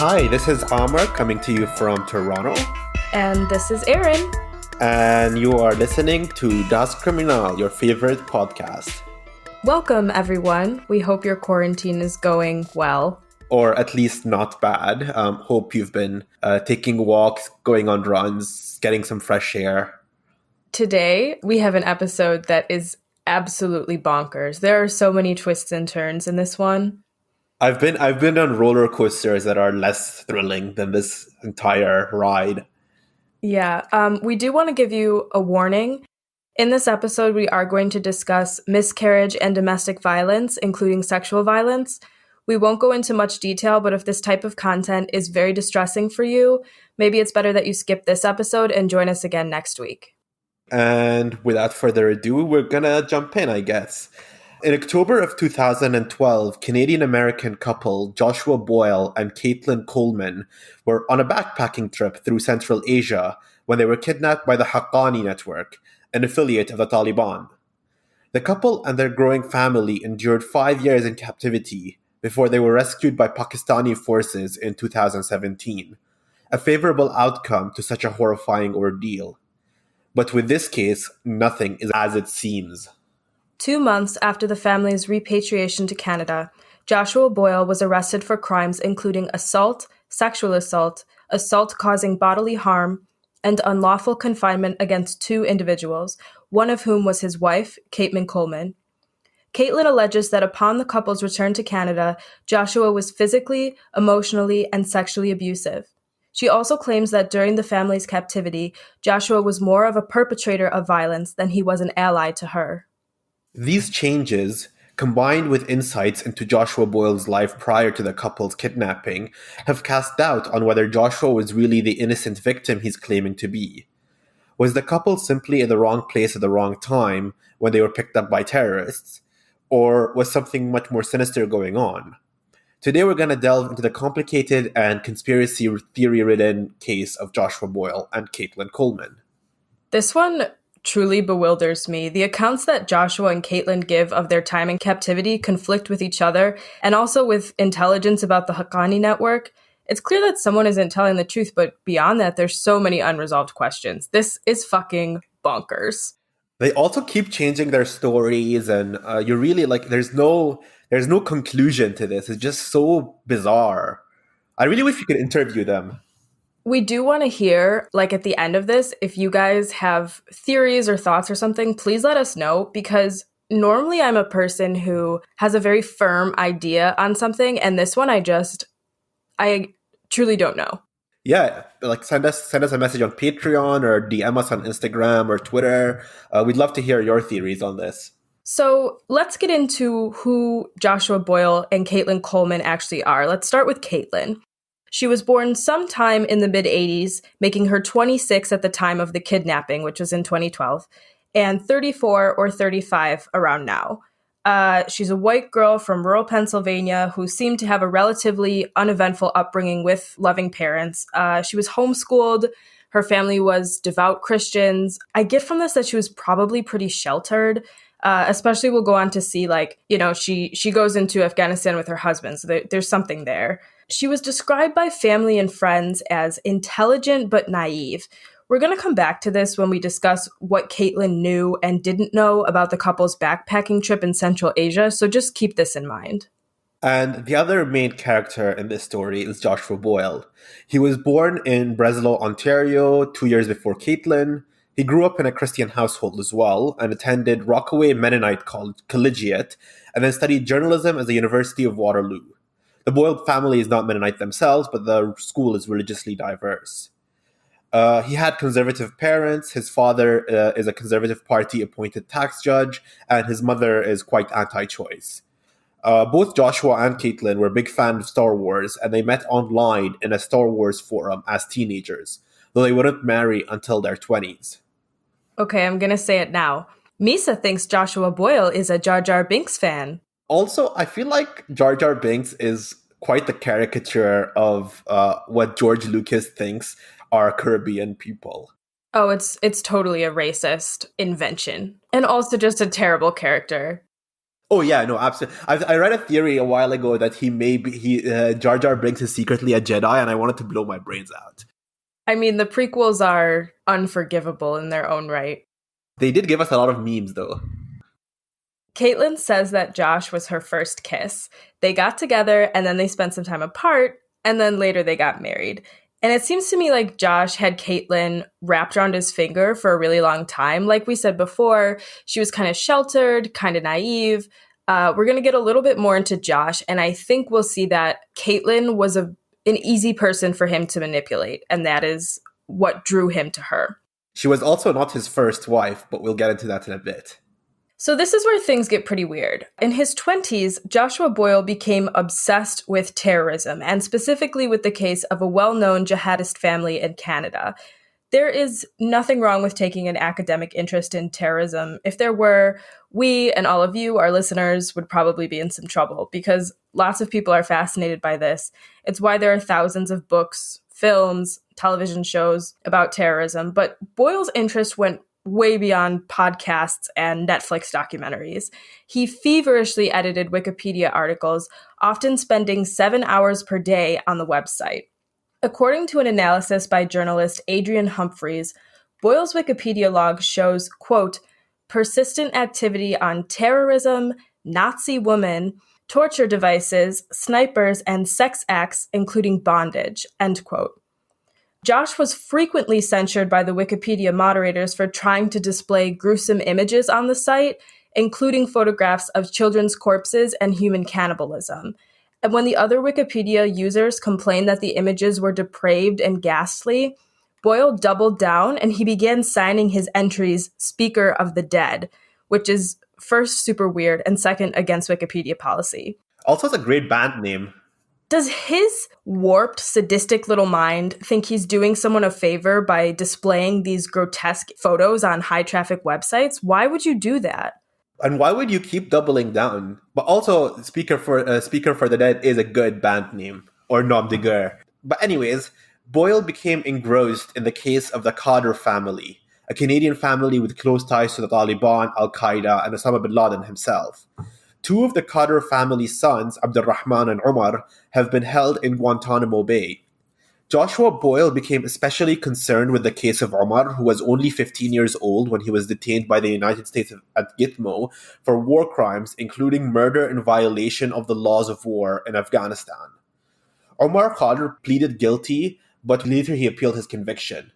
Hi, this is Amar coming to you from Toronto, And this is Erin. and you are listening to Das Criminal, your favorite podcast. Welcome, everyone. We hope your quarantine is going well. Or at least not bad. Hope you've been taking walks, going on runs, getting some fresh air. Today, we have an episode that is absolutely bonkers. There are so many twists and turns in this one. I've been on roller coasters that are less thrilling than this entire ride. Yeah, we do want to give you a warning. In this episode, we are going to discuss miscarriage and domestic violence, including sexual violence. We won't go into much detail, but if this type of content is very distressing for you, maybe it's better that you skip this episode and join us again next week. And without further ado, we're gonna jump in, I guess. In October of 2012, Canadian-American couple Joshua Boyle and Caitlan Coleman were on a backpacking trip through Central Asia when they were kidnapped by the Haqqani Network, an affiliate of the Taliban. The couple and their growing family endured 5 years in captivity before they were rescued by Pakistani forces in 2017, a favorable outcome to such a horrifying ordeal. But with this case, nothing is as it seems. 2 months after the family's repatriation to Canada, Joshua Boyle was arrested for crimes including assault, sexual assault causing bodily harm, and unlawful confinement against 2 individuals, one of whom was his wife, Caitlan Coleman. Caitlan alleges that upon the couple's return to Canada, Joshua was physically, emotionally, and sexually abusive. She also claims that during the family's captivity, Joshua was more of a perpetrator of violence than he was an ally to her. These changes, combined with insights into Joshua Boyle's life prior to the couple's kidnapping, have cast doubt on whether Joshua was really the innocent victim he's claiming to be. Was the couple simply in the wrong place at the wrong time when they were picked up by terrorists? Or was something much more sinister going on? Today we're going to delve into the complicated and conspiracy theory-ridden case of Joshua Boyle and Caitlan Coleman. This one truly bewilders me. The accounts that Joshua and Caitlan give of their time in captivity conflict with each other, and also with intelligence about the Haqqani network. It's clear that someone isn't telling the truth, but beyond that, there's so many unresolved questions. This is fucking bonkers. They also keep changing their stories, and you're really like, there's no conclusion to this. It's just so bizarre. I really wish you could interview them. We do want to hear, like at the end of this, if you guys have theories or thoughts or something, please let us know, because normally I'm a person who has a very firm idea on something, and this one I truly don't know. Yeah, like send us a message on Patreon or DM us on Instagram or Twitter. We'd love to hear your theories on this. So let's get into who Joshua Boyle and Caitlan Coleman actually are. Let's start with Caitlan. She was born sometime in the mid-'80s, making her 26 at the time of the kidnapping, which was in 2012, and 34 or 35 around now. She's a white girl from rural Pennsylvania who seemed to have a relatively uneventful upbringing with loving parents. She was homeschooled. Her family was devout Christians. I get from this that she was probably pretty sheltered. Especially we'll go on to see, she goes into Afghanistan with her husband, so there's something there. She was described by family and friends as intelligent but naive. We're going to come back to this when we discuss what Caitlan knew and didn't know about the couple's backpacking trip in Central Asia, so just keep this in mind. And the other main character in this story is Joshua Boyle. He was born in Breslau, Ontario, 2 years before Caitlan. He grew up in a Christian household as well and attended Rockaway Mennonite College, Collegiate, and then studied journalism at the University of Waterloo. The Boyle family is not Mennonite themselves, but the school is religiously diverse. He had conservative parents. His father is a Conservative Party appointed tax judge, and his mother is quite anti-choice. Both Joshua and Caitlan were big fans of Star Wars, and they met online in a Star Wars forum as teenagers, though they wouldn't marry until their 20s. Okay, I'm going to say it now. Misa thinks Joshua Boyle is a Jar Jar Binks fan. Also, I feel like Jar Jar Binks is quite the caricature of what George Lucas thinks are Caribbean people. Oh, it's totally a racist invention. And also just a terrible character. Oh yeah, no, absolutely. I read a theory a while ago that Jar Jar Binks is secretly a Jedi, and I wanted to blow my brains out. I mean, the prequels are unforgivable in their own right. They did give us a lot of memes, though. Caitlan says that Josh was her first kiss. They got together and then they spent some time apart, and then later they got married. And it seems to me like Josh had Caitlan wrapped around his finger for a really long time. Like we said before, she was kind of sheltered, kind of naive. We're going to get a little bit more into Josh, and I think we'll see that Caitlan was an easy person for him to manipulate, and that is what drew him to her. She was also not his first wife, but we'll get into that in a bit. So this is where things get pretty weird. In his 20s, Joshua Boyle became obsessed with terrorism, and specifically with the case of a well-known jihadist family in Canada. There is nothing wrong with taking an academic interest in terrorism. If there were, we and all of you, our listeners, would probably be in some trouble because lots of people are fascinated by this. It's why there are thousands of books, films, television shows about terrorism. But Boyle's interest went way beyond podcasts and Netflix documentaries. He feverishly edited Wikipedia articles, often spending 7 hours per day on the website. According to an analysis by journalist Adrian Humphreys, Boyle's Wikipedia log shows, quote, persistent activity on terrorism, Nazi women, torture devices, snipers, and sex acts, including bondage, end quote. Josh was frequently censured by the Wikipedia moderators for trying to display gruesome images on the site, including photographs of children's corpses and human cannibalism. And when the other Wikipedia users complained that the images were depraved and ghastly, Boyle doubled down and he began signing his entries Speaker of the Dead, which is first super weird and second against Wikipedia policy. Also, it's a great band name. Does his warped, sadistic little mind think he's doing someone a favor by displaying these grotesque photos on high-traffic websites? Why would you do that? And why would you keep doubling down? But also, Speaker for the Dead is a good band name, or nom de guerre. But anyways, Boyle became engrossed in the case of the Khadr family, a Canadian family with close ties to the Taliban, Al-Qaeda, and Osama bin Laden himself. Two of the Khadr family's sons, Abdurrahman and Umar, have been held in Guantanamo Bay. Joshua Boyle became especially concerned with the case of Umar, who was only 15 years old when he was detained by the United States at Gitmo for war crimes, including murder in violation of the laws of war in Afghanistan. Umar Khadr pleaded guilty, but later he appealed his conviction.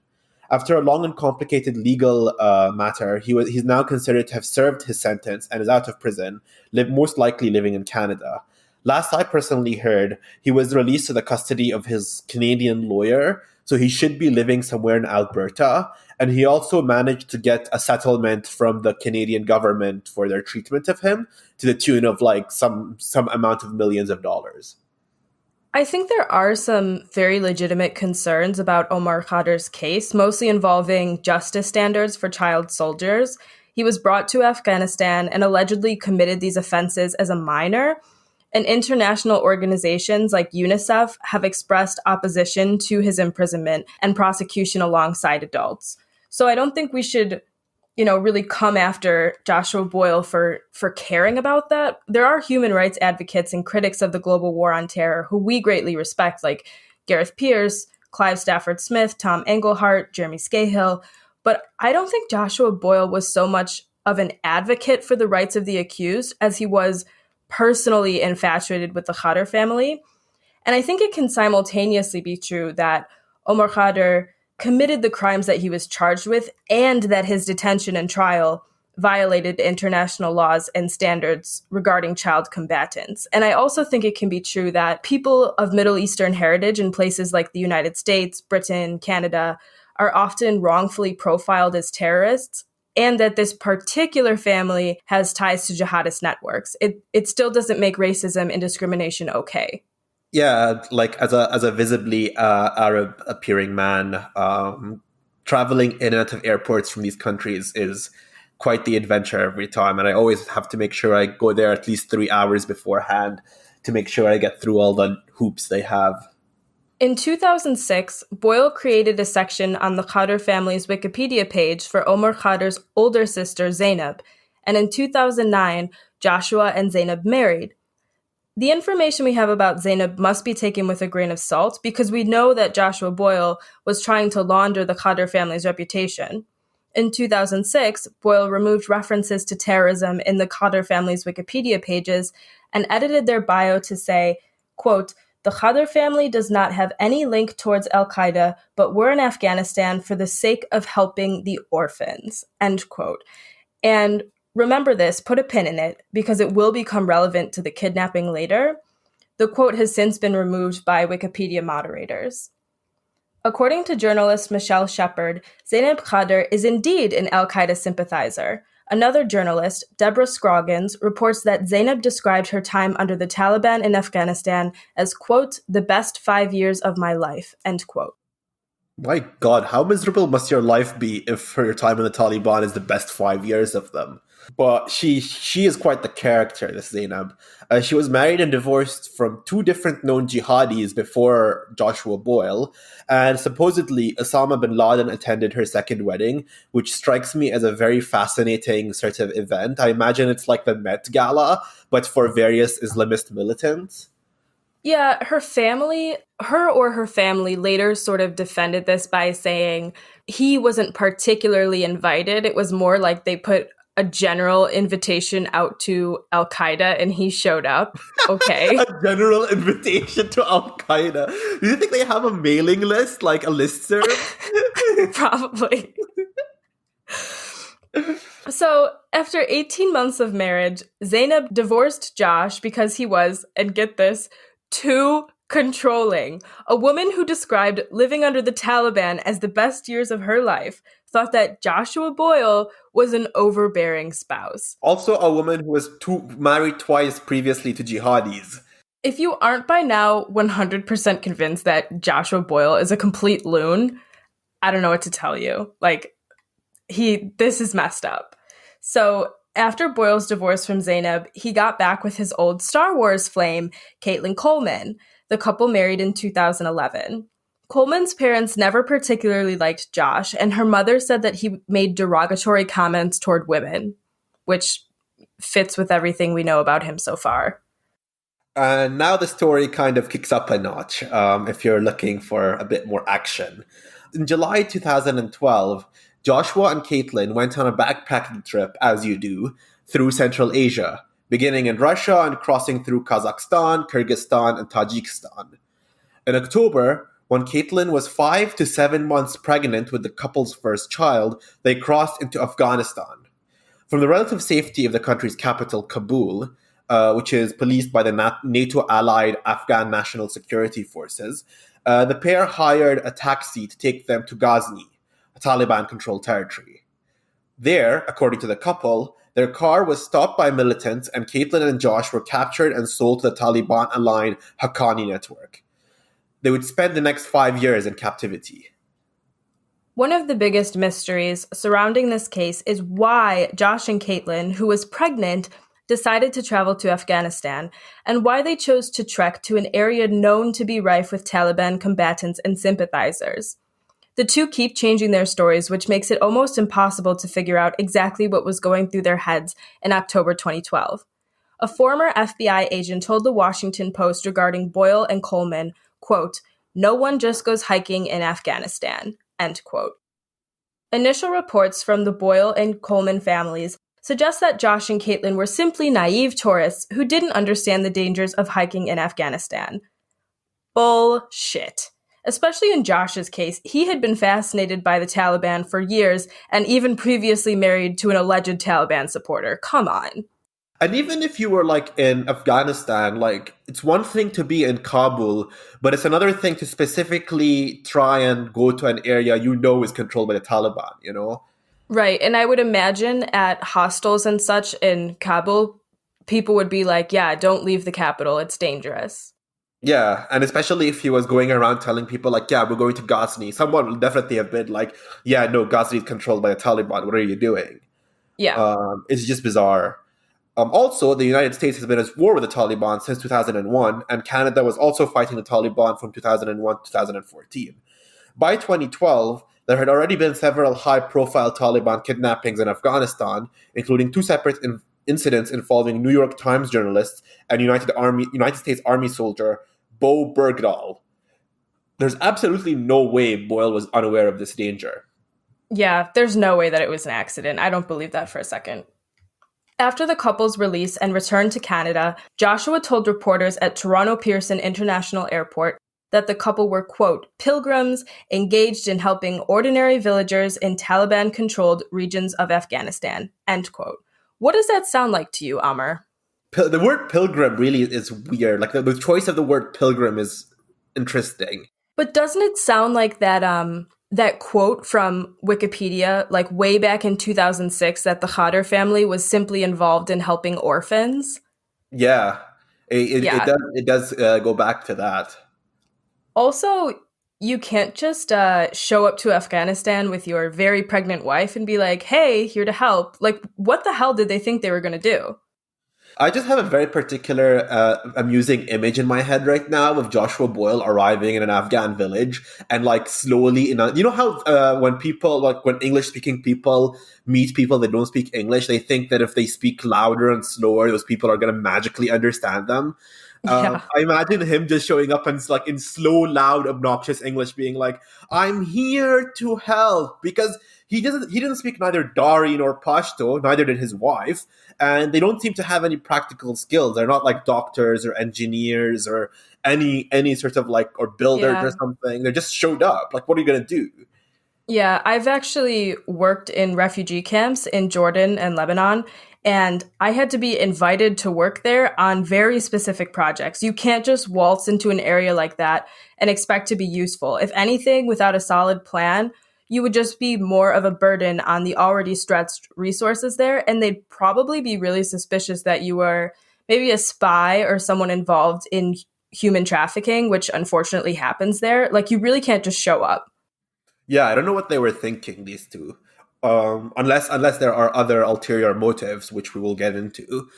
After a long and complicated legal matter, he's now considered to have served his sentence and is out of prison, most likely living in Canada. Last I personally heard, he was released to the custody of his Canadian lawyer, so he should be living somewhere in Alberta. And he also managed to get a settlement from the Canadian government for their treatment of him to the tune of like some amount of millions of dollars. I think there are some very legitimate concerns about Omar Khadr's case, mostly involving justice standards for child soldiers. He was brought to Afghanistan and allegedly committed these offenses as a minor. And international organizations like UNICEF have expressed opposition to his imprisonment and prosecution alongside adults. So I don't think we should, really come after Joshua Boyle for caring about that. There are human rights advocates and critics of the global war on terror who we greatly respect, like Gareth Pierce, Clive Stafford Smith, Tom Engelhart, Jeremy Scahill. But I don't think Joshua Boyle was so much of an advocate for the rights of the accused as he was personally infatuated with the Khadr family. And I think it can simultaneously be true that Omar Khadr committed the crimes that he was charged with and that his detention and trial violated international laws and standards regarding child combatants. And I also think it can be true that people of Middle Eastern heritage in places like the United States, Britain, Canada are often wrongfully profiled as terrorists, and that this particular family has ties to jihadist networks. It still doesn't make racism and discrimination okay. Yeah, like as a visibly Arab-appearing man, traveling in and out of airports from these countries is quite the adventure every time, and I always have to make sure I go there at least 3 hours beforehand to make sure I get through all the hoops they have. In 2006, Boyle created a section on the Khadr family's Wikipedia page for Omar Khadr's older sister, Zainab. And in 2009, Joshua and Zainab married. The information we have about Zainab must be taken with a grain of salt because we know that Joshua Boyle was trying to launder the Khadr family's reputation. In 2006, Boyle removed references to terrorism in the Khadr family's Wikipedia pages and edited their bio to say, quote, "The Khadr family does not have any link towards al-Qaeda, but we're in Afghanistan for the sake of helping the orphans," end quote. And remember this, put a pin in it, because it will become relevant to the kidnapping later. The quote has since been removed by Wikipedia moderators. According to journalist Michelle Shepard, Zainab Khadr is indeed an al-Qaeda sympathizer. Another journalist, Deborah Scroggins, reports that Zainab described her time under the Taliban in Afghanistan as, quote, "the best 5 years of my life," end quote. My God, how miserable must your life be if your time in the Taliban is the best 5 years of them? But she is quite the character, this Zainab. She was married and divorced from two different known jihadis before Joshua Boyle, and supposedly Osama bin Laden attended her second wedding, which strikes me as a very fascinating sort of event. I imagine it's like the Met Gala, but for various Islamist militants. Yeah, her family later sort of defended this by saying he wasn't particularly invited. It was more like they put a general invitation out to al-Qaeda and he showed up. Okay. A general invitation to Al Qaeda. Do you think they have a mailing list, like a listserv? Probably. So, after 18 months of marriage, Zainab divorced Josh because he was, and get this, too controlling. A woman who described living under the Taliban as the best years of her life thought that Joshua Boyle was an overbearing spouse. Also, a woman who was married twice previously to jihadis. If you aren't by now 100% convinced that Joshua Boyle is a complete loon, I don't know what to tell you. Like, this is messed up. So, after Boyle's divorce from Zainab, he got back with his old Star Wars flame, Caitlan Coleman. The couple married in 2011. Coleman's parents never particularly liked Josh, and her mother said that he made derogatory comments toward women, which fits with everything we know about him so far. And now the story kind of kicks up a notch if you're looking for a bit more action. In July 2012, Joshua and Caitlan went on a backpacking trip, as you do, through Central Asia, beginning in Russia and crossing through Kazakhstan, Kyrgyzstan, and Tajikistan. In October, when Caitlan was 5 to 7 months pregnant with the couple's first child, they crossed into Afghanistan. From the relative safety of the country's capital, Kabul, which is policed by the NATO-allied Afghan National Security Forces, the pair hired a taxi to take them to Ghazni, a Taliban-controlled territory. There, according to the couple, their car was stopped by militants and Caitlan and Josh were captured and sold to the Taliban-aligned Haqqani network. They would spend the next 5 years in captivity. One of the biggest mysteries surrounding this case is why Josh and Caitlan, who was pregnant, decided to travel to Afghanistan, and why they chose to trek to an area known to be rife with Taliban combatants and sympathizers. The two keep changing their stories, which makes it almost impossible to figure out exactly what was going through their heads in October 2012. A former FBI agent told the Washington Post regarding Boyle and Coleman, quote, "No one just goes hiking in Afghanistan," end quote. Initial reports from the Boyle and Coleman families suggest that Josh and Caitlan were simply naive tourists who didn't understand the dangers of hiking in Afghanistan. Bullshit. Especially in Josh's case, he had been fascinated by the Taliban for years and even previously married to an alleged Taliban supporter. Come on. And even if you were like in Afghanistan, like it's one thing to be in Kabul, but it's another thing to specifically try and go to an area you know is controlled by the Taliban, you know? Right. And I would imagine at hostels and such in Kabul, people would be like, yeah, don't leave the capital. It's dangerous. Yeah, and especially if he was going around telling people like, yeah, we're going to Ghazni, someone will definitely have been like, yeah, no, Ghazni is controlled by the Taliban. What are you doing? Yeah. It's just bizarre. Also, the United States has been at war with the Taliban since 2001, and Canada was also fighting the Taliban from 2001 to 2014. By 2012, there had already been several high-profile Taliban kidnappings in Afghanistan, including two separate incidents involving New York Times journalists and United States Army soldier Bo Bergdahl. There's absolutely no way Boyle was unaware of this danger. Yeah, there's no way that it was an accident. I don't believe that for a second. After the couple's release and return to Canada, Joshua told reporters at Toronto Pearson International Airport that the couple were, quote, pilgrims engaged in helping ordinary villagers in Taliban-controlled regions of Afghanistan, end quote. What does that sound like to you, Amr? The word pilgrim really is weird. Like the choice of the word pilgrim is interesting. But doesn't it sound like that quote from Wikipedia, like way back in 2006, that the Khader family was simply involved in helping orphans? Yeah, Yeah. it does go back to that. Also, you can't just show up to Afghanistan with your very pregnant wife and be like, hey, here to help. Like, what the hell did they think they were going to do? I just have a very particular amusing image in my head right now of Joshua Boyle arriving in an Afghan village and like slowly, you know how when people, like when English speaking people meet people that don't speak English, they think that if they speak louder and slower, those people are going to magically understand them. Yeah. I imagine him just showing up and like in slow, loud, obnoxious English, being like, "I'm here to help," because he didn't speak neither Dari nor Pashto, neither did his wife, and they don't seem to have any practical skills. They're not like doctors or engineers or any sort of like or builders or Yeah. something. They just showed up. Like, what are you gonna do? Yeah, I've actually worked in refugee camps in Jordan and Lebanon, and I had to be invited to work there on very specific projects. You can't just waltz into an area like that and expect to be useful. If anything, without a solid plan, you would just be more of a burden on the already stretched resources there, and they'd probably be really suspicious that you were maybe a spy or someone involved in human trafficking, which unfortunately happens there. Like, you really can't just show up. Yeah, I don't know what they were thinking, these two. Unless there are other ulterior motives, which we will get into.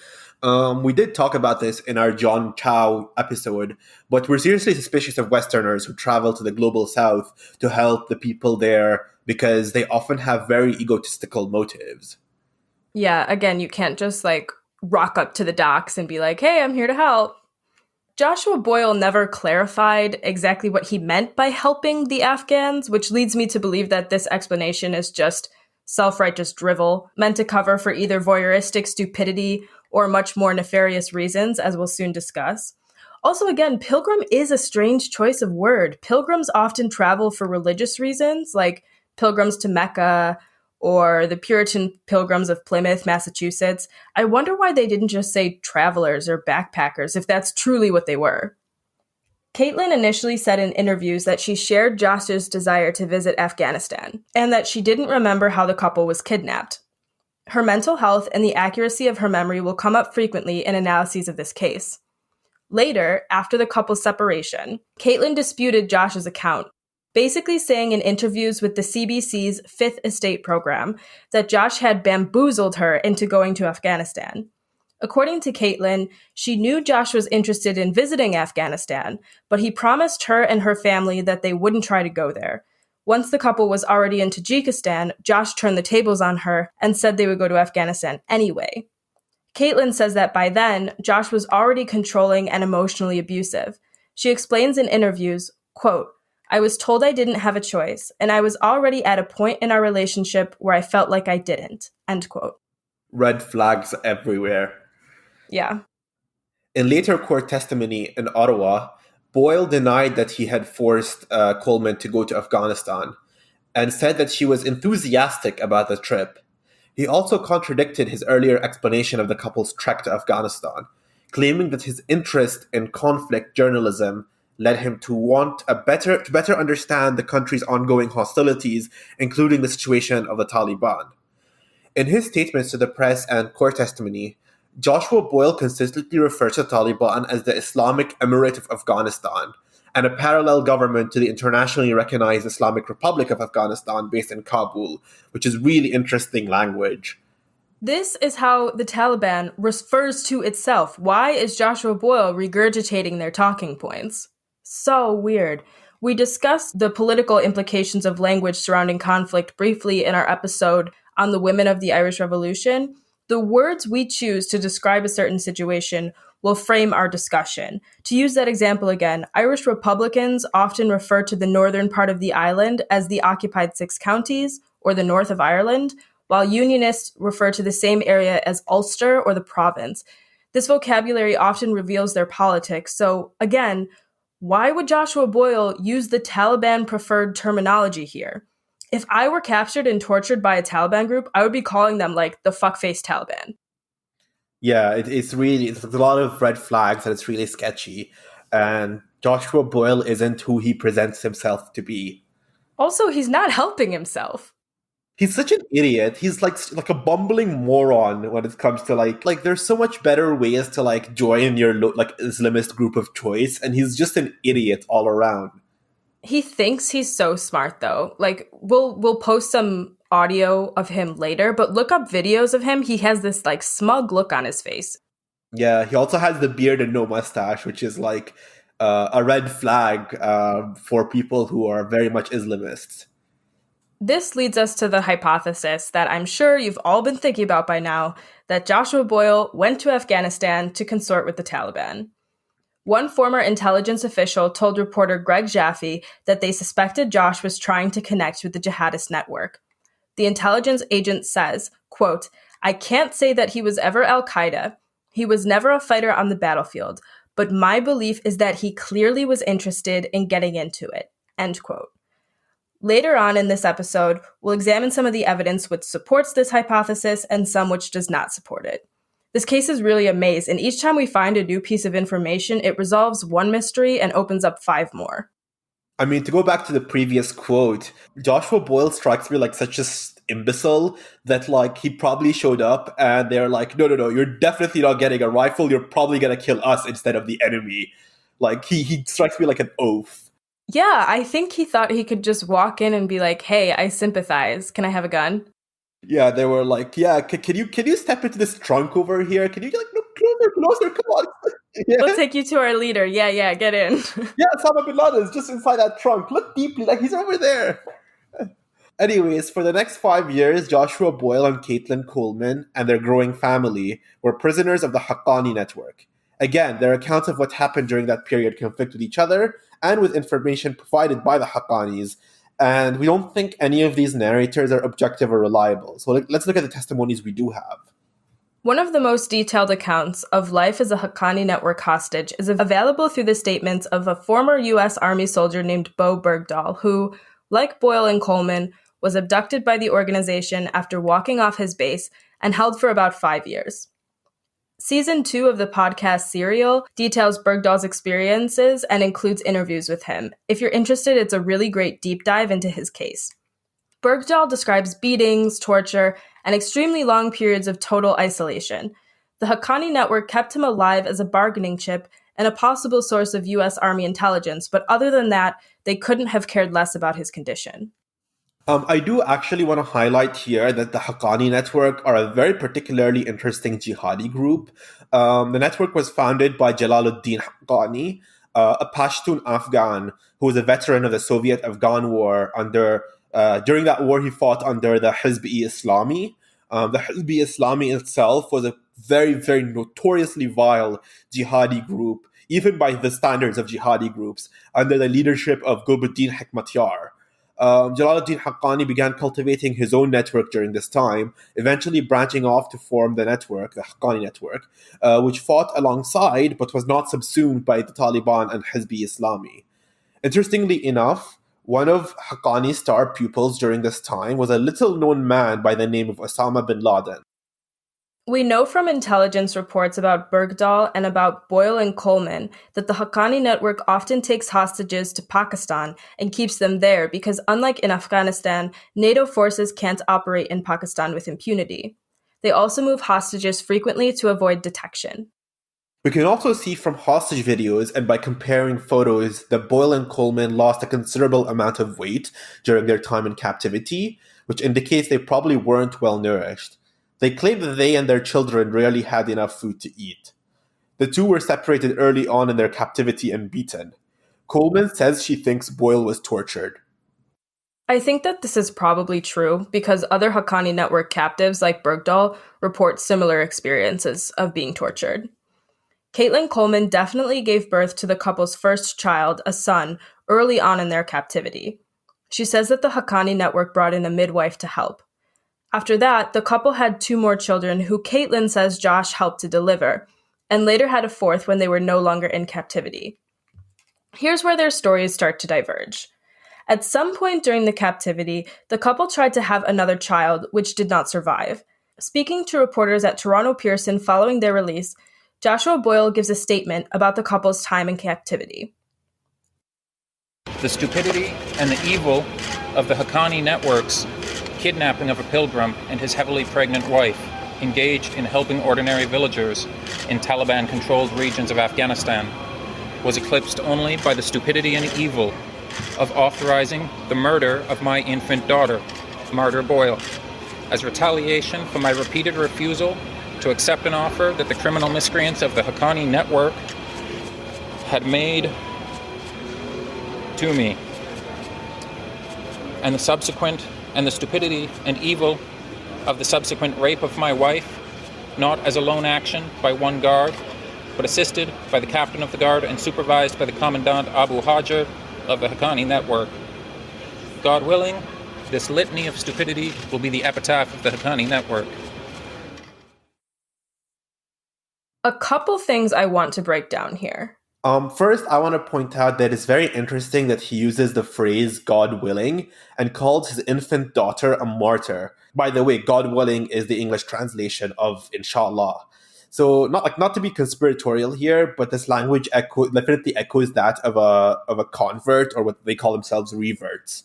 We did talk about this in our John Chow episode, but we're seriously suspicious of Westerners who travel to the global south to help the people there because they often have very egotistical motives. Yeah, again, you can't just like rock up to the docks and be like, hey, I'm here to help. Joshua Boyle never clarified exactly what he meant by helping the Afghans, which leads me to believe that this explanation is just self righteous drivel, meant to cover for either voyeuristic stupidity or much more nefarious reasons, as we'll soon discuss. Also, again, pilgrim is a strange choice of word. Pilgrims often travel for religious reasons, like pilgrims to Mecca or the Puritan pilgrims of Plymouth, Massachusetts. I wonder why they didn't just say travelers or backpackers, if that's truly what they were. Caitlan initially said in interviews that she shared Josh's desire to visit Afghanistan, and that she didn't remember how the couple was kidnapped. Her mental health and the accuracy of her memory will come up frequently in analyses of this case. Later, after the couple's separation, Caitlan disputed Josh's account, basically saying in interviews with the CBC's Fifth Estate program that Josh had bamboozled her into going to Afghanistan. According to Caitlan, she knew Josh was interested in visiting Afghanistan, but he promised her and her family that they wouldn't try to go there. Once the couple was already in Tajikistan, Josh turned the tables on her and said they would go to Afghanistan anyway. Caitlan says that by then, Josh was already controlling and emotionally abusive. She explains in interviews, quote, I was told I didn't have a choice, and I was already at a point in our relationship where I felt like I didn't, end quote. Red flags everywhere. Yeah. In later court testimony in Ottawa, Boyle denied that he had forced Coleman to go to Afghanistan and said that she was enthusiastic about the trip. He also contradicted his earlier explanation of the couple's trek to Afghanistan, claiming that his interest in conflict journalism led him to to better understand the country's ongoing hostilities, including the situation of the Taliban. In his statements to the press and court testimony, Joshua Boyle consistently refers to the Taliban as the Islamic Emirate of Afghanistan and a parallel government to the internationally recognized Islamic Republic of Afghanistan based in Kabul, which is really interesting language. This is how the Taliban refers to itself. Why is Joshua Boyle regurgitating their talking points? So weird. We discussed the political implications of language surrounding conflict briefly in our episode on the women of the Irish Revolution, The words we choose to describe a certain situation will frame our discussion. To use that example again, Irish Republicans often refer to the northern part of the island as the occupied Six Counties or the north of Ireland, while Unionists refer to the same area as Ulster or the province. This vocabulary often reveals their politics. So, again, why would Joshua Boyle use the Taliban preferred terminology here? If I were captured and tortured by a Taliban group, I would be calling them like the fuckface Taliban. Yeah, it's a lot of red flags and it's really sketchy. And Joshua Boyle isn't who he presents himself to be. Also, he's not helping himself. He's such an idiot. He's like a bumbling moron when it comes to like there's so much better ways to like join your like Islamist group of choice, and he's just an idiot all around. He thinks he's so smart though. Like we'll post some audio of him later, but look up videos of him. He has this like smug look on his face. Yeah, he also has the beard and no mustache, which is like a red flag for people who are very much Islamists. This leads us to the hypothesis that I'm sure you've all been thinking about by now, that Joshua Boyle went to Afghanistan to consort with the Taliban. One former intelligence official told reporter Greg Jaffe that they suspected Josh was trying to connect with the jihadist network. The intelligence agent says, quote, "I can't say that he was ever al-Qaeda. He was never a fighter on the battlefield, but my belief is that he clearly was interested in getting into it." End quote. Later on in this episode, we'll examine some of the evidence which supports this hypothesis and some which does not support it. This case is really a maze, and each time we find a new piece of information, it resolves one mystery and opens up 5 more. I mean, to go back to the previous quote, Joshua Boyle strikes me like such a imbecile that like he probably showed up and they're like, no, you're definitely not getting a rifle. You're probably gonna kill us instead of the enemy. Like he strikes me like an oaf. Yeah, I think he thought he could just walk in and be like, "Hey, I sympathize. Can I have a gun?" Yeah, they were like, yeah, can you step into this trunk over here? Can you like no closer, come on. We'll Yeah, take you to our leader. Yeah, get in. yeah, Osama bin Laden is just inside that trunk. Look deeply, like he's over there. Anyways, for the next 5 years, Joshua Boyle and Caitlan Coleman and their growing family were prisoners of the Haqqani network. Again, their accounts of what happened during that period conflict with each other and with information provided by the Haqqanis. And we don't think any of these narrators are objective or reliable. So let's look at the testimonies we do have. One of the most detailed accounts of life as a Haqqani network hostage is available through the statements of a former U.S. Army soldier named Bo Bergdahl, who, like Boyle and Coleman, was abducted by the organization after walking off his base and held for about 5 years. Season 2 of the podcast Serial details Bergdahl's experiences and includes interviews with him. If you're interested, it's a really great deep dive into his case. Bergdahl describes beatings, torture, and extremely long periods of total isolation. The Haqqani network kept him alive as a bargaining chip and a possible source of U.S. Army intelligence, but other than that, they couldn't have cared less about his condition. I do actually want to highlight here that the Haqqani network are a very particularly interesting jihadi group. The network was founded by Jalaluddin Haqqani, a Pashtun Afghan who was a veteran of the Soviet Afghan War. During that war, he fought under the Hizb-e-Islami. The Hizb-e-Islami itself was a very, very notoriously vile jihadi group, even by the standards of jihadi groups, under the leadership of Gulbuddin Hekmatyar. Jalaluddin Haqqani began cultivating his own network during this time, eventually branching off to form the network, the Haqqani network, which fought alongside but was not subsumed by the Taliban and Hizb-e-Islami. Interestingly enough, one of Haqqani's star pupils during this time was a little-known man by the name of Osama bin Laden. We know from intelligence reports about Bergdahl and about Boyle and Coleman that the Haqqani network often takes hostages to Pakistan and keeps them there because, unlike in Afghanistan, NATO forces can't operate in Pakistan with impunity. They also move hostages frequently to avoid detection. We can also see from hostage videos and by comparing photos that Boyle and Coleman lost a considerable amount of weight during their time in captivity, which indicates they probably weren't well nourished. They claim that they and their children rarely had enough food to eat. The two were separated early on in their captivity and beaten. Coleman says she thinks Boyle was tortured. I think that this is probably true because other Haqqani network captives like Bergdahl report similar experiences of being tortured. Caitlan Coleman definitely gave birth to the couple's first child, a son, early on in their captivity. She says that the Haqqani network brought in a midwife to help. After that, the couple had two more children who Caitlan says Josh helped to deliver, and later had a fourth when they were no longer in captivity. Here's where their stories start to diverge. At some point during the captivity, the couple tried to have another child, which did not survive. Speaking to reporters at Toronto Pearson following their release, Joshua Boyle gives a statement about the couple's time in captivity. The stupidity and the evil of the Haqqani network's kidnapping of a pilgrim and his heavily pregnant wife, engaged in helping ordinary villagers in Taliban-controlled regions of Afghanistan, was eclipsed only by the stupidity and evil of authorizing the murder of my infant daughter, Martyr Boyle, as retaliation for my repeated refusal to accept an offer that the criminal miscreants of the Haqqani network had made to me, and the stupidity and evil of the subsequent rape of my wife, not as a lone action by one guard, but assisted by the captain of the guard and supervised by the Commandant Abu Hajar of the Haqqani network. God willing, this litany of stupidity will be the epitaph of the Haqqani network. A couple things I want to break down here. First, I want to point out that it's very interesting that he uses the phrase God willing and calls his infant daughter a martyr. By the way, God willing is the English translation of inshallah. So not to be conspiratorial here, but this language definitely echoes that of a convert, or what they call themselves, reverts.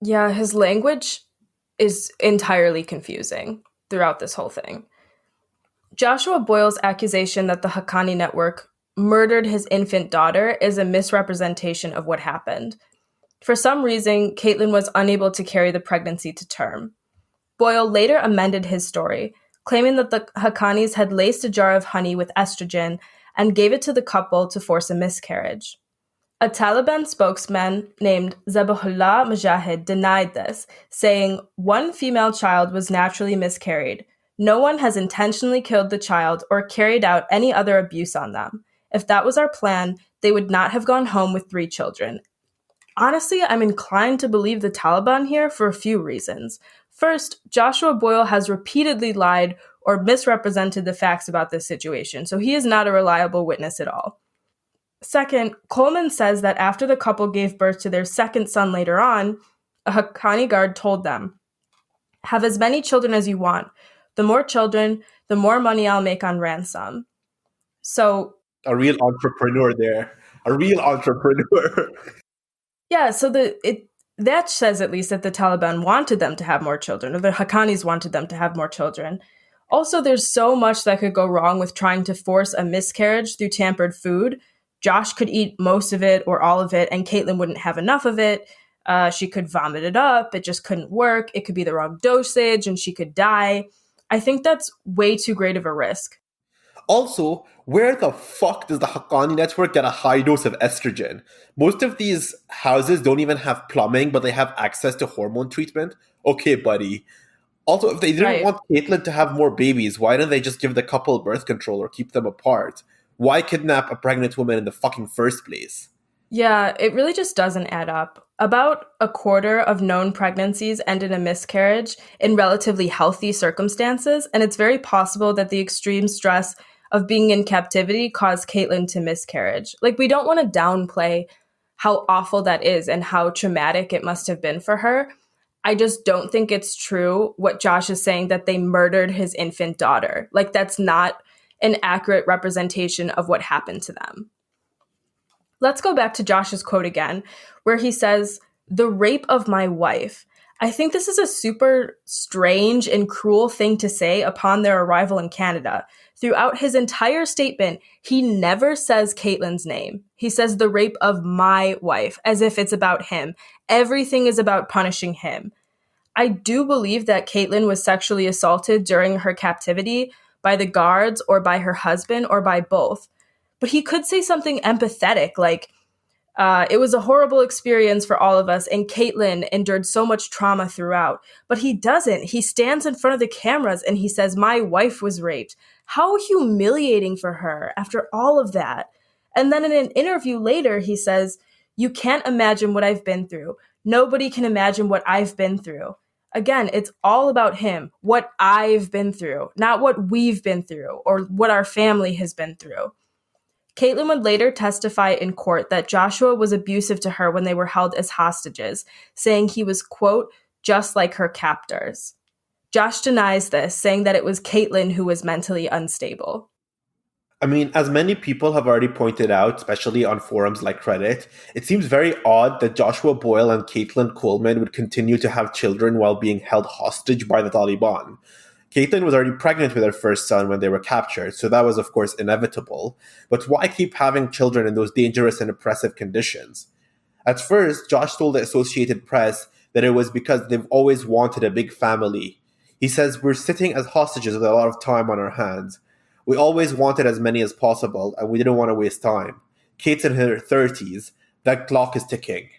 Yeah, his language is entirely confusing throughout this whole thing. Joshua Boyle's accusation that the Haqqani network murdered his infant daughter is a misrepresentation of what happened. For some reason, Caitlan was unable to carry the pregnancy to term. Boyle later amended his story, claiming that the Haqqanis had laced a jar of honey with estrogen and gave it to the couple to force a miscarriage. A Taliban spokesman named Zabihullah Mujahid denied this, saying one female child was naturally miscarried. No one has intentionally killed the child or carried out any other abuse on them. If that was our plan, they would not have gone home with 3 children. Honestly, I'm inclined to believe the Taliban here for a few reasons. First, Joshua Boyle has repeatedly lied or misrepresented the facts about this situation, so he is not a reliable witness at all. Second, Coleman says that after the couple gave birth to their second son later on, a Haqqani guard told them, "Have as many children as you want. The more children, the more money I'll make on ransom." So, a real entrepreneur there. A real entrepreneur. Yeah, so that says at least that the Taliban wanted them to have more children, or the Haqqanis wanted them to have more children. Also, there's so much that could go wrong with trying to force a miscarriage through tampered food. Josh could eat most of it or all of it, and Caitlan wouldn't have enough of it. She could vomit it up. It just couldn't work. It could be the wrong dosage, and she could die. I think that's way too great of a risk. Also, where the fuck does the Haqqani network get a high dose of estrogen? Most of these houses don't even have plumbing, but they have access to hormone treatment. Okay, buddy. Also, if they didn't want Caitlan to have more babies, why didn't they just give the couple birth control or keep them apart? Why kidnap a pregnant woman in the fucking first place? Yeah, it really just doesn't add up. About a quarter of known pregnancies end in a miscarriage in relatively healthy circumstances, and it's very possible that the extreme stress of being in captivity caused Caitlan to miscarriage. We don't want to downplay how awful that is and how traumatic it must have been for her. I just don't think it's true what Josh is saying, that they murdered his infant daughter. That's not an accurate representation of what happened to them. Let's go back to Josh's quote again, where he says, "The rape of my wife." I think this is a super strange and cruel thing to say upon their arrival in Canada. Throughout his entire statement, he never says Caitlan's name. He says the rape of my wife, as if it's about him. Everything is about punishing him. I do believe that Caitlan was sexually assaulted during her captivity by the guards or by her husband or by both. But he could say something empathetic like, It was a horrible experience for all of us, and Caitlan endured so much trauma throughout. But he doesn't. He stands in front of the cameras and he says, "My wife was raped." How humiliating for her after all of that. And then in an interview later, he says, "You can't imagine what I've been through. Nobody can imagine what I've been through." Again, it's all about him, what I've been through, not what we've been through or what our family has been through. Caitlan would later testify in court that Joshua was abusive to her when they were held as hostages, saying he was, quote, just like her captors. Josh denies this, saying that it was Caitlan who was mentally unstable. I mean, as many people have already pointed out, especially on forums like Reddit, it seems very odd that Joshua Boyle and Caitlan Coleman would continue to have children while being held hostage by the Taliban. Caitlan was already pregnant with her first son when they were captured, so that was, of course, inevitable. But why keep having children in those dangerous and oppressive conditions? At first, Josh told the Associated Press that it was because they've always wanted a big family. He says, "We're sitting as hostages with a lot of time on our hands. We always wanted as many as possible, and we didn't want to waste time. Kate's in her 30s. That clock is ticking."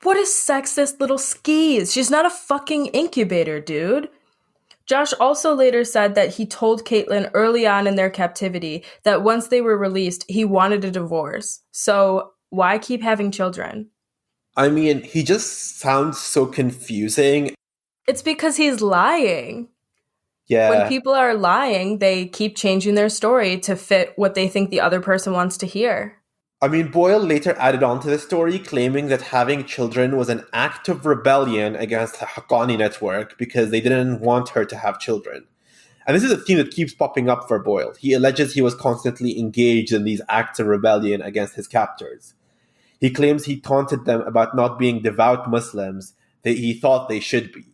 What a sexist little skis. She's not a fucking incubator, dude. Josh also later said that he told Caitlan early on in their captivity that once they were released, he wanted a divorce. So why keep having children? I mean, he just sounds so confusing. It's because he's lying. Yeah. When people are lying, they keep changing their story to fit what they think the other person wants to hear. I mean, Boyle later added on to the story, claiming that having children was an act of rebellion against the Haqqani network because they didn't want her to have children. And this is a theme that keeps popping up for Boyle. He alleges he was constantly engaged in these acts of rebellion against his captors. He claims he taunted them about not being devout Muslims that he thought they should be,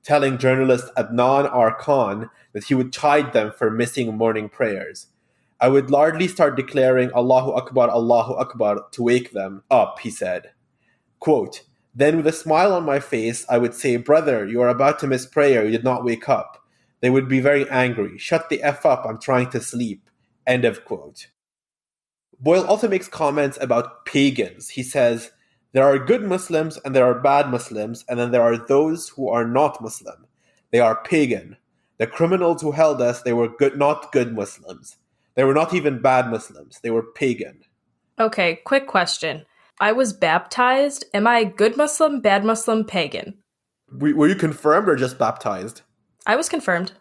telling journalist Adnan R. Khan that he would chide them for missing morning prayers. "I would largely start declaring Allahu Akbar to wake them up," he said. Quote, "Then with a smile on my face, I would say, 'Brother, you are about to miss prayer, you did not wake up.' They would be very angry. 'Shut the F up, I'm trying to sleep.'" End of quote. Boyle also makes comments about pagans. He says, "There are good Muslims and there are bad Muslims, and then there are those who are not Muslim. They are pagan. The criminals who held us, they were not good Muslims. They were not even bad Muslims. They were pagan." Okay, quick question. I was baptized. Am I good Muslim, bad Muslim, pagan? Were you confirmed or just baptized? I was confirmed.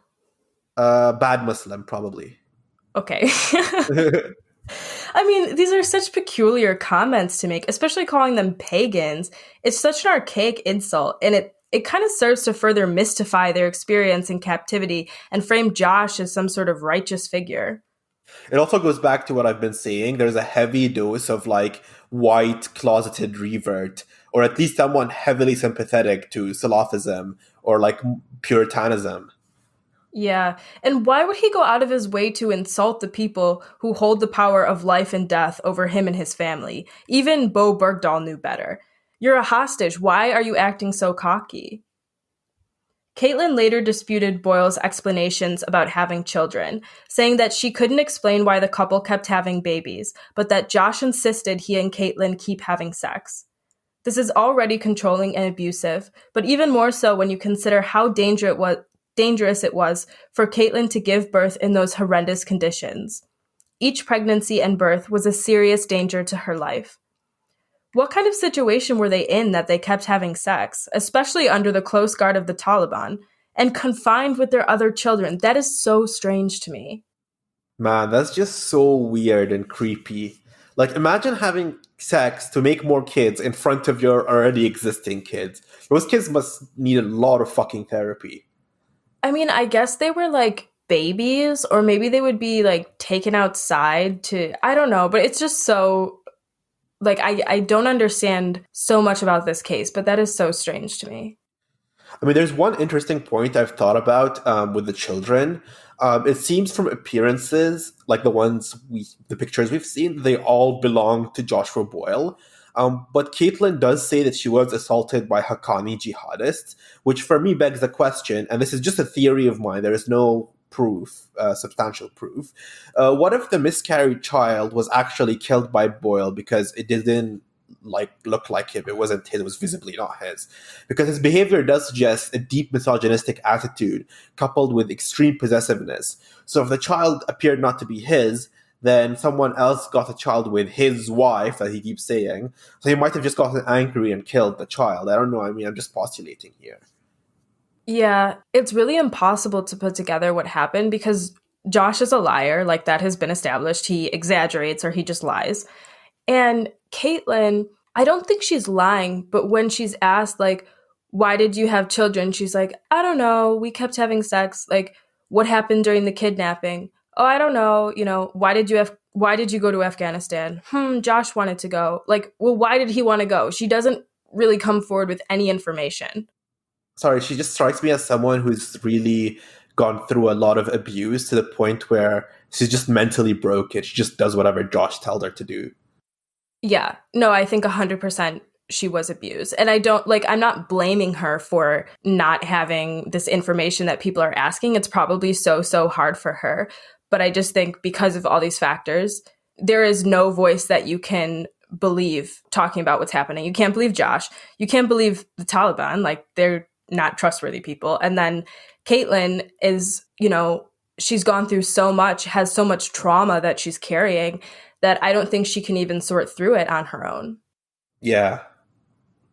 Bad Muslim, probably. Okay. I mean, these are such peculiar comments to make, especially calling them pagans. It's such an archaic insult, and it kind of serves to further mystify their experience in captivity and frame Josh as some sort of righteous figure. It also goes back to what I've been saying. There's a heavy dose of like white closeted revert, or at least someone heavily sympathetic to Salafism or like Puritanism. Yeah, and why would he go out of his way to insult the people who hold the power of life and death over him and his family? Even Bo Bergdahl knew better. You're a hostage. Why are you acting so cocky? Caitlan later disputed Boyle's explanations about having children, saying that she couldn't explain why the couple kept having babies, but that Josh insisted he and Caitlan keep having sex. This is already controlling and abusive, but even more so when you consider how dangerous it was for Caitlan to give birth in those horrendous conditions. Each pregnancy and birth was a serious danger to her life. What kind of situation were they in that they kept having sex, especially under the close guard of the Taliban, and confined with their other children? That is so strange to me. Man, that's just so weird and creepy. Like, imagine having sex to make more kids in front of your already existing kids. Those kids must need a lot of fucking therapy. I mean, I guess they were like babies, or maybe they would be like taken outside to, I don't know, but it's just so, like, I don't understand so much about this case, but that is so strange to me. I mean, there's one interesting point I've thought about with the children. It seems from appearances, like the pictures we've seen, they all belong to Joshua Boyle. But Caitlan does say that she was assaulted by Haqqani jihadists, which for me begs the question, and this is just a theory of mine, there is no proof, substantial proof. What if the miscarried child was actually killed by Boyle because it didn't look like him. It wasn't his, it was visibly not his. Because his behavior does suggest a deep misogynistic attitude coupled with extreme possessiveness. So if the child appeared not to be his, then someone else got a child with his wife, that he keeps saying. So he might have just gotten angry and killed the child. I don't know. I mean, I'm just postulating here. Yeah, it's really impossible to put together what happened because Josh is a liar. Like, that has been established. He exaggerates or he just lies. And Caitlan, I don't think she's lying, but when she's asked, like, why did you have children? She's like, I don't know. We kept having sex. Like, what happened during the kidnapping? Oh, I don't know. Why did you go to Afghanistan? Josh wanted to go. Like, well, why did he want to go? She doesn't really come forward with any information. Sorry, she just strikes me as someone who's really gone through a lot of abuse to the point where she's just mentally broken. She just does whatever Josh tells her to do. Yeah, no, I think 100% she was abused. And I'm not blaming her for not having this information that people are asking. It's probably so hard for her. But I just think because of all these factors, there is no voice that you can believe talking about what's happening. You can't believe Josh. You can't believe the Taliban. Like, they're not trustworthy people. And then Caitlan is, she's gone through so much, has so much trauma that she's carrying that I don't think she can even sort through it on her own. Yeah.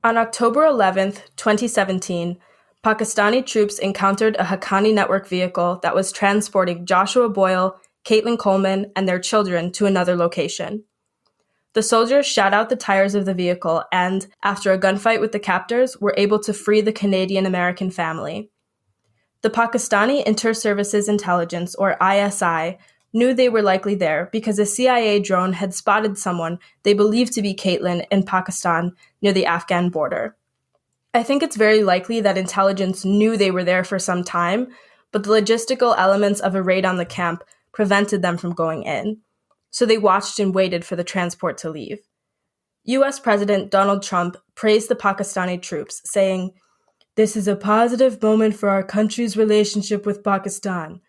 On October 11th, 2017, Pakistani troops encountered a Haqqani network vehicle that was transporting Joshua Boyle, Caitlan Coleman, and their children to another location. The soldiers shot out the tires of the vehicle and, after a gunfight with the captors, were able to free the Canadian-American family. The Pakistani Inter-Services Intelligence, or ISI, knew they were likely there because a CIA drone had spotted someone they believed to be Caitlan in Pakistan near the Afghan border. I think it's very likely that intelligence knew they were there for some time, but the logistical elements of a raid on the camp prevented them from going in. So they watched and waited for the transport to leave. U.S. President Donald Trump praised the Pakistani troops, saying, "This is a positive moment for our country's relationship with Pakistan.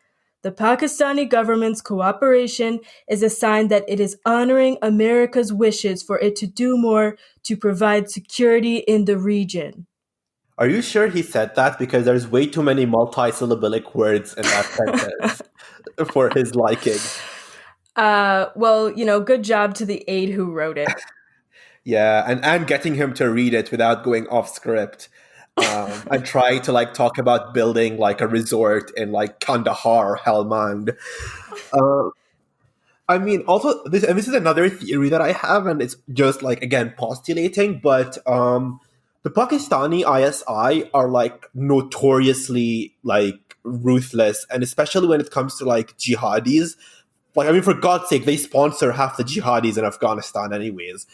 The Pakistani government's cooperation is a sign that it is honoring America's wishes for it to do more to provide security in the region." Are you sure he said that? Because there's way too many multi-syllabic words in that sentence for his liking. Well, good job to the aide who wrote it. Yeah, and getting him to read it without going off script. And try to talk about building a resort in Kandahar or Helmand. I mean, also this is another theory that I have, and it's just again postulating, but the Pakistani ISI are notoriously ruthless, and especially when it comes to jihadis. For God's sake, they sponsor half the jihadis in Afghanistan anyways.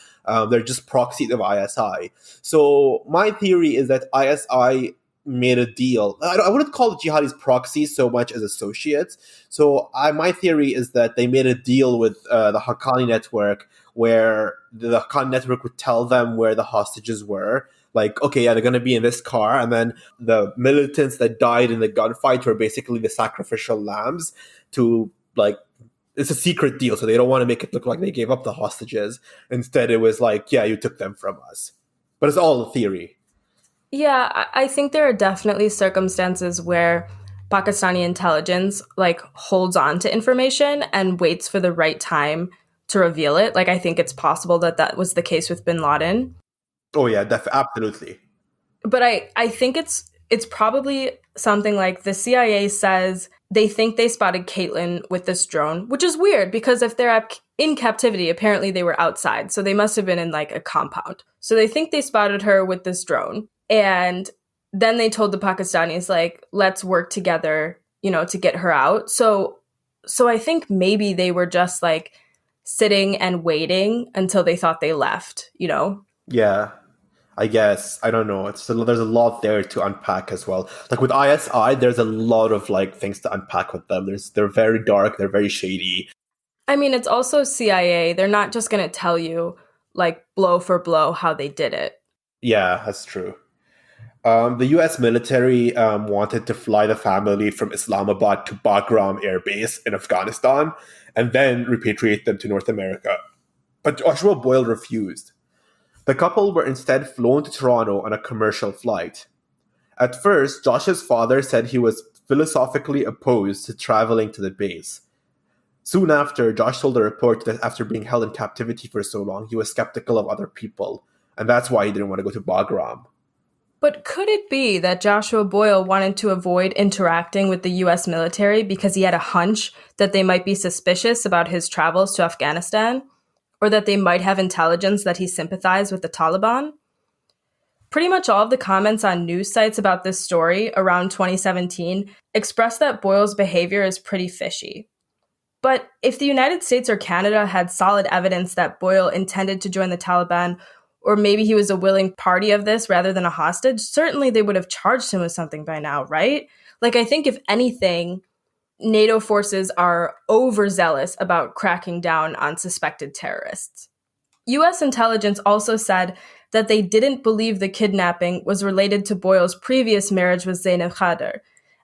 They're just proxies of ISI. So my theory is that ISI made a deal. I wouldn't call the jihadis proxies so much as associates. So my theory is that they made a deal with the Haqqani network, where the Haqqani network would tell them where the hostages were. Okay, yeah, they're going to be in this car. And then the militants that died in the gunfight were basically the sacrificial lambs to it's a secret deal, so they don't want to make it look like they gave up the hostages. Instead, it was yeah, you took them from us. But it's all a theory. Yeah, I think there are definitely circumstances where Pakistani intelligence holds on to information and waits for the right time to reveal it. I think it's possible that was the case with bin Laden. Oh yeah, absolutely. But I think it's probably something like the CIA says they think they spotted Caitlan with this drone, which is weird because if they're in captivity, apparently they were outside. So they must have been in a compound. So they think they spotted her with this drone. And then they told the Pakistanis, let's work together, to get her out. So I think maybe they were just sitting and waiting until they thought they left, Yeah. I guess. I don't know. There's a lot there to unpack as well. With ISI, there's a lot of things to unpack with them. They're very dark. They're very shady. I mean, it's also CIA. They're not just going to tell you blow for blow how they did it. Yeah, that's true. The U.S. military wanted to fly the family from Islamabad to Bagram Air Base in Afghanistan and then repatriate them to North America. But Joshua Boyle refused. The couple were instead flown to Toronto on a commercial flight. At first, Josh's father said he was philosophically opposed to traveling to the base. Soon after, Josh told a reporter that after being held in captivity for so long, he was skeptical of other people, and that's why he didn't want to go to Bagram. But could it be that Joshua Boyle wanted to avoid interacting with the US military because he had a hunch that they might be suspicious about his travels to Afghanistan? Or that they might have intelligence that he sympathized with the Taliban? Pretty much all of the comments on news sites about this story around 2017 express that Boyle's behavior is pretty fishy. But if the United States or Canada had solid evidence that Boyle intended to join the Taliban, or maybe he was a willing party of this rather than a hostage, certainly they would have charged him with something by now, right? Like, I think if anything, NATO forces are overzealous about cracking down on suspected terrorists. US intelligence also said that they didn't believe the kidnapping was related to Boyle's previous marriage with Zainab Khader,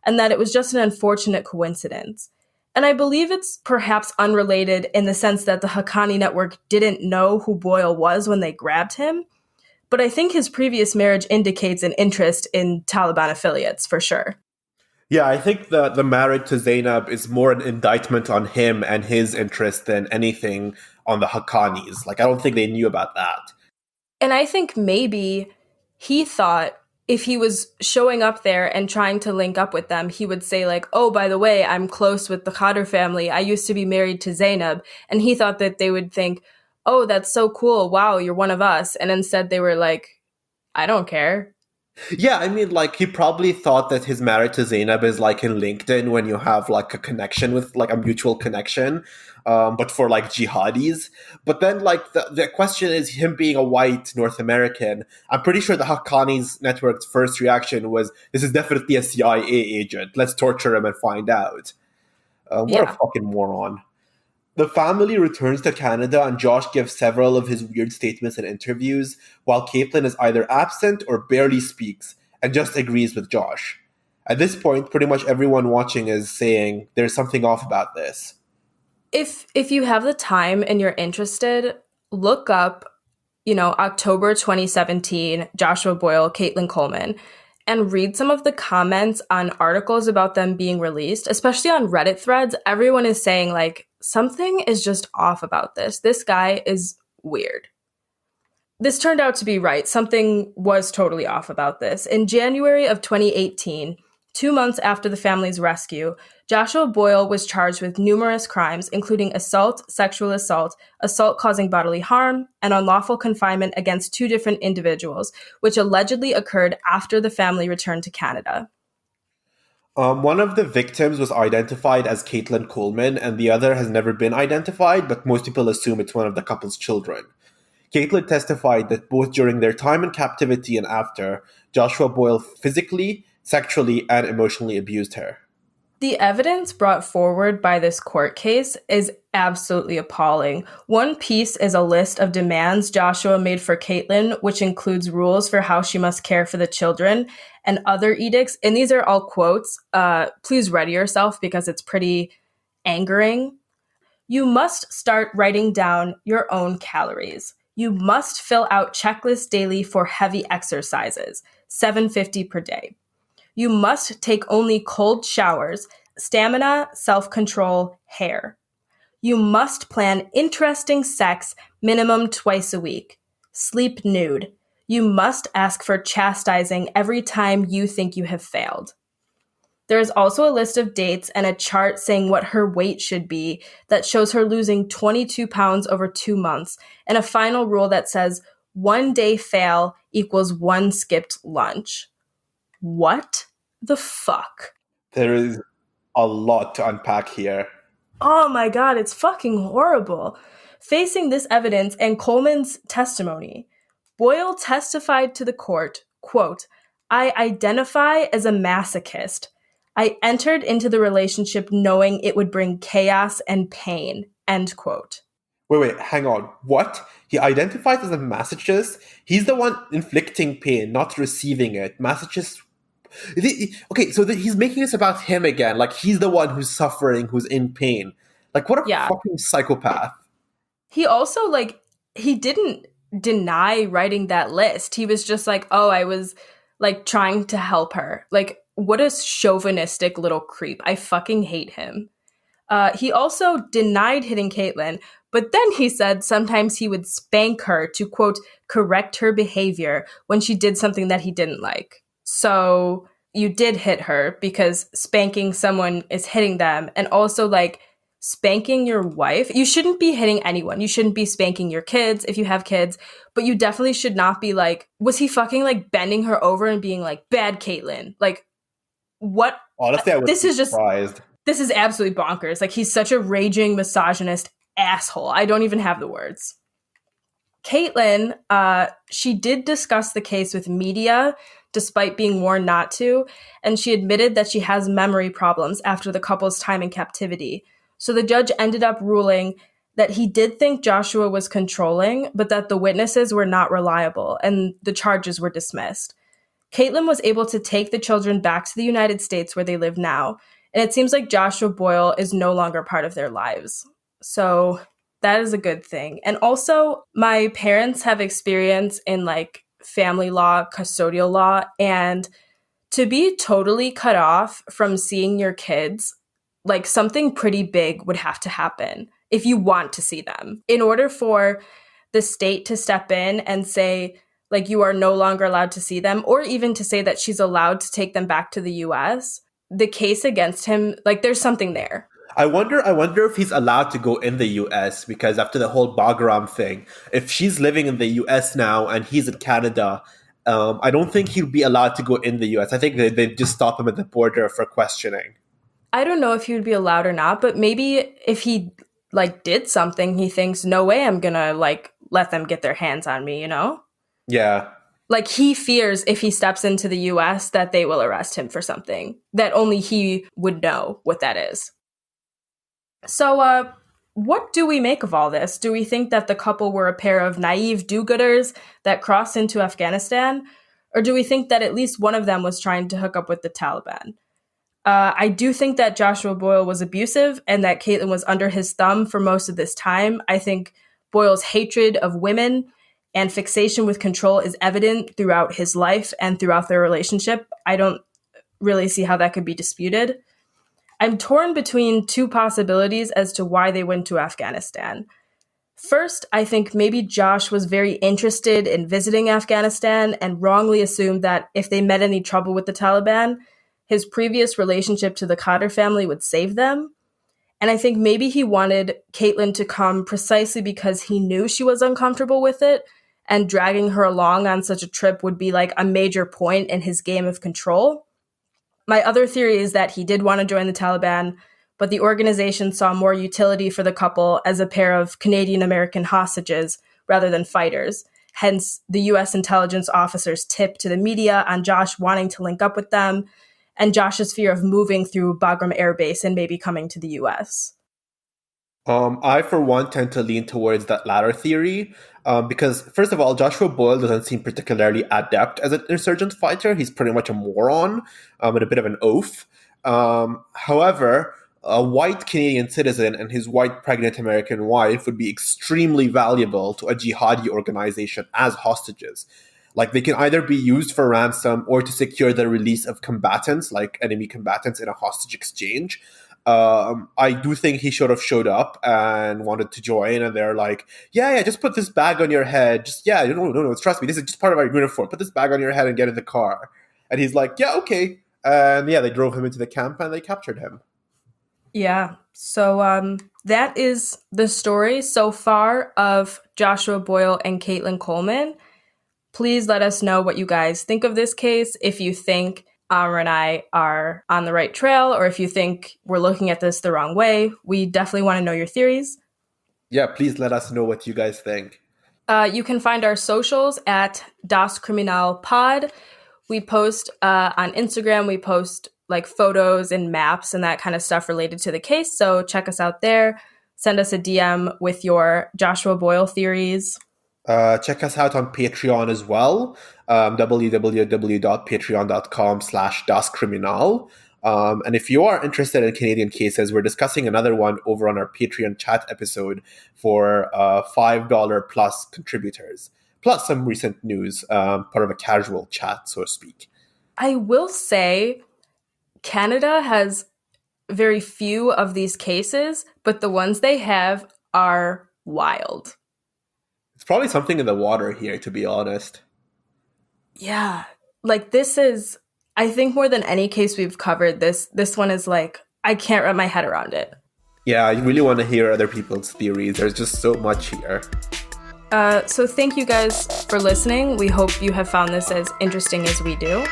and that it was just an unfortunate coincidence. And I believe it's perhaps unrelated in the sense that the Haqqani network didn't know who Boyle was when they grabbed him, but I think his previous marriage indicates an interest in Taliban affiliates, for sure. Yeah, I think the marriage to Zainab is more an indictment on him and his interest than anything on the Haqqanis. Like, I don't think they knew about that. And I think maybe he thought if he was showing up there and trying to link up with them, he would say like, oh, by the way, I'm close with the Khader family. I used to be married to Zainab. And he thought that they would think, oh, that's so cool. Wow, you're one of us. And instead they were like, I don't care. Yeah, I mean, like, he probably thought that his marriage to Zainab is like in LinkedIn when you have like a connection with like a mutual connection, but for like jihadis. But then, like, the question is him being a white North American. I'm pretty sure the Haqqani's network's first reaction was, this is definitely a CIA agent. Let's torture him and find out. What a fucking moron. The family returns to Canada and Josh gives several of his weird statements in interviews, while Caitlan is either absent or barely speaks and just agrees with Josh. At this point, pretty much everyone watching is saying there's something off about this. If you have the time and you're interested, look up, October 2017, Joshua Boyle, Caitlan Coleman, and read some of the comments on articles about them being released, especially on Reddit threads. Everyone is saying, like, something is just off about this. This guy is weird. This turned out to be right. Something was totally off about this. In January of 2018, 2 months after the family's rescue, Joshua Boyle was charged with numerous crimes, including assault, sexual assault, assault causing bodily harm, and unlawful confinement against 2 different individuals, which allegedly occurred after the family returned to Canada. One of the victims was identified as Caitlan Coleman, and the other has never been identified, but most people assume it's one of the couple's children. Caitlan testified that both during their time in captivity and after, Joshua Boyle physically, sexually, and emotionally abused her. The evidence brought forward by this court case is absolutely appalling. One piece is a list of demands Joshua made for Caitlan, which includes rules for how she must care for the children and other edicts. And these are all quotes. Please ready yourself because it's pretty angering. You must start writing down your own calories. You must fill out checklists daily for heavy exercises, 750 per day. You must take only cold showers, stamina, self-control, hair. You must plan interesting sex minimum twice a week. Sleep nude. You must ask for chastising every time you think you have failed. There is also a list of dates and a chart saying what her weight should be that shows her losing 22 pounds over 2 months, and a final rule that says 1 day fail equals 1 skipped lunch. What the fuck? There is a lot to unpack here. Oh my god, it's fucking horrible. Facing this evidence and Coleman's testimony, Boyle testified to the court, quote, I identify as a masochist. I entered into the relationship knowing it would bring chaos and pain, end quote. Wait, hang on. What? He identifies as a masochist? He's the one inflicting pain, not receiving it. Masochist. Okay, so he's making this about him again. Like, he's the one who's suffering, who's in pain. Like, what a fucking psychopath. He also, he didn't deny writing that list. He was just like, oh, I was like trying to help her. Like, what a chauvinistic little creep. I fucking hate him. He also denied hitting Caitlan, but then he said sometimes he would spank her to, quote, correct her behavior when she did something that he didn't like. So you did hit her, because spanking someone is hitting them. And also, like, spanking your wife, you shouldn't be hitting anyone. You shouldn't be spanking your kids if you have kids, but you definitely should not be like, was he fucking like bending her over and being like, bad Caitlan? Like, what? Honestly, I This was is just surprised. this is absolutely bonkers. Like, he's such a raging misogynist asshole. I don't even have the words. Caitlan, she did discuss the case with media, despite being warned not to, and she admitted that she has memory problems after the couple's time in captivity. So the judge ended up ruling that he did think Joshua was controlling, but that the witnesses were not reliable, and the charges were dismissed. Caitlan was able to take the children back to the United States where they live now, and it seems like Joshua Boyle is no longer part of their lives. So that is a good thing. And also, my parents have experience in like family law, custodial law, and to be totally cut off from seeing your kids, like something pretty big would have to happen if you want to see them. In order for the state to step in and say, like, you are no longer allowed to see them, or even to say that she's allowed to take them back to the US, the case against him, like, there's something there. I wonder if he's allowed to go in the US, because after the whole Bagram thing, if she's living in the US now and he's in Canada, I don't think he'll be allowed to go in the US. I think they just stop him at the border for questioning. I don't know if he would be allowed or not, but maybe if he like did something, he thinks, no way I'm gonna like let them get their hands on me, you know? Yeah. Like, he fears if he steps into the US that they will arrest him for something that only he would know what that is. So, what do we make of all this? Do we think that the couple were a pair of naive do-gooders that crossed into Afghanistan? Or do we think that at least one of them was trying to hook up with the Taliban? I do think that Joshua Boyle was abusive and that Caitlan was under his thumb for most of this time. I think Boyle's hatred of women and fixation with control is evident throughout his life and throughout their relationship. I don't really see how that could be disputed. I'm torn between two possibilities as to why they went to Afghanistan. First, I think maybe Josh was very interested in visiting Afghanistan and wrongly assumed that if they met any trouble with the Taliban, his previous relationship to the Cotter family would save them. And I think maybe he wanted Caitlan to come precisely because he knew she was uncomfortable with it, and dragging her along on such a trip would be like a major point in his game of control. My other theory is that he did want to join the Taliban, but the organization saw more utility for the couple as a pair of Canadian-American hostages rather than fighters. Hence, the US intelligence officers' tip to the media on Josh wanting to link up with them, and Josh's fear of moving through Bagram Air Base and maybe coming to the US. I, for one, tend to lean towards that latter theory, because, first of all, Joshua Boyle doesn't seem particularly adept as an insurgent fighter. He's pretty much a moron and a bit of an oaf. However, a white Canadian citizen and his white pregnant American wife would be extremely valuable to a jihadi organization as hostages. Like, they can either be used for ransom or to secure the release of combatants, like enemy combatants, in a hostage exchange. I do think he should have showed up and wanted to join, and they're like, yeah, just put this bag on your head. Just, yeah, no, trust me, this is just part of our uniform. Put this bag on your head and get in the car. And he's like, yeah, okay. And yeah, they drove him into the camp and they captured him. Yeah, so that is the story so far of Joshua Boyle and Caitlan Coleman. Please let us know what you guys think of this case, if you think Amr and I are on the right trail, or if you think we're looking at this the wrong way. We definitely want to know your theories. Yeah, please let us know what you guys think. You can find our socials at Das Criminal Pod. We post on Instagram, we post like photos and maps and that kind of stuff related to the case. So check us out there. Send us a DM with your Joshua Boyle theories. Check us out on Patreon as well, www.patreon.com/dascriminal. And if you are interested in Canadian cases, we're discussing another one over on our Patreon chat episode for $5 plus contributors, plus some recent news, part of a casual chat, so to speak. I will say Canada has very few of these cases, but the ones they have are wild. It's probably something in the water here, to be honest. Yeah. Like this is, I think more than any case we've covered, this one is like, I can't wrap my head around it. Yeah, I really want to hear other people's theories. There's just so much here. So thank you guys for listening. We hope you have found this as interesting as we do.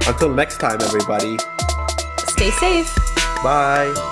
Until next time, everybody. Stay safe. Bye.